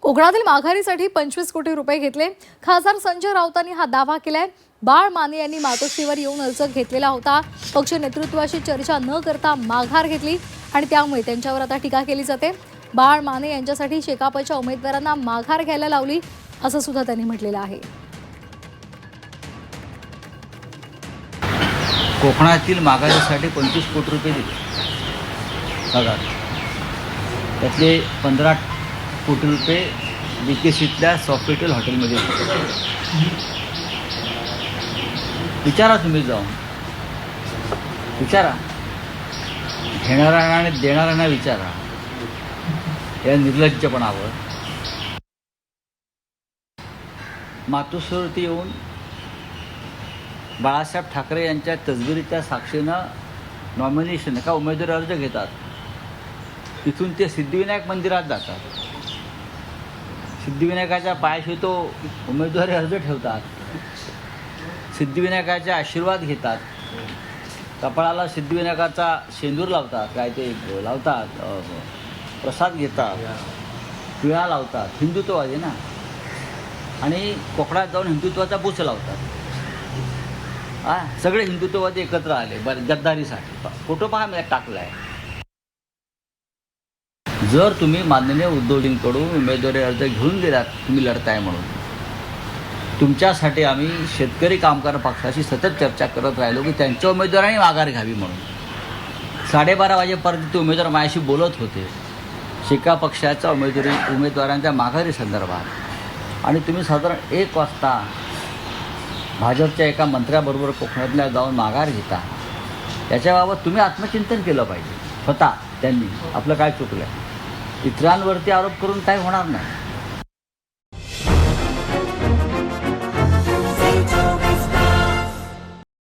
कोकणातील माघारीसाठी 25 कोटी रुपये घेतले. खासदार संजय राऊतांनी हा दावा केलाय. बाळ माने यांनी मातोश्रीवर येऊन अर्ज घेतलेला होता. पक्ष नेतृत्वाशी चर्चा न करता माघार घेतली आणि त्यामुळे त्यांच्यावर आता टीका केली जाते. बाळ माने यांच्यासाठी शेकापच्या उमेदवारांना माघार घ्यायला लावली असं सुद्धा त्यांनी म्हटलेलं आहे. कोकणातील माघारीसाठी 25 कोटी रुपये दिले बघा. त्यातले 15 कोटी रुपये BKCतल्या सॉफिटेल हॉटेलमध्ये दिले. विचारा तुम्ही जाऊन विचारा, घेणाऱ्यांना आणि देणाऱ्यांना विचारा या निर्लज्जपणावर. मातोश्रीवरती येऊन बाळासाहेब ठाकरे यांच्या तसबिरीच्या साक्षीनं नॉमिनेशन का उमेदवारी अर्ज घेतात. तिथून ते सिद्धिविनायक मंदिरात जातात. सिद्धिविनायकाच्या पायाशी तो उमेदवारी अर्ज ठेवतात. सिद्धिविनायकाचे आशीर्वाद घेतात. कपाळाला सिद्धिविनायकाचा शेंदूर लावतात, काय ते लावतात, प्रसाद घेतात, पिळा लावतात. हिंदुत्ववादी ना. आणि कोकणात जाऊन हिंदुत्वाचा बुच लावतात. सगळे हिंदुत्ववादी एकत्र आले गद्दारीसाठी. फोटो पहा मी टाकला आहे. जर तुम्ही माननीय उद्धवजींकडून उमेदवारी अर्ज घेऊन गेलात, तुम्ही लढताय म्हणून, तुमच्यासाठी आम्ही शेतकरी कामगार पक्षाशी सतत चर्चा करत राहिलो की त्यांच्या उमेदवारांनी माघार घ्यावी म्हणून. 12:30 वाजेपर्यंत ते उमेदवार माझ्याशी बोलत होते शेका पक्षाच्या उमेदवारांच्या माघारी संदर्भात. आणि तुम्ही साधारण 1 वाजता भाजपच्या एका मंत्र्याबरोबर कोकणातल्या जाऊन माघार घेता. याच्याबाबत तुम्ही आत्मचिंतन केलं पाहिजे. स्वतः त्यांनी आपलं काय चुकलं. इतरांवरती आरोप करून काय होणार नाही.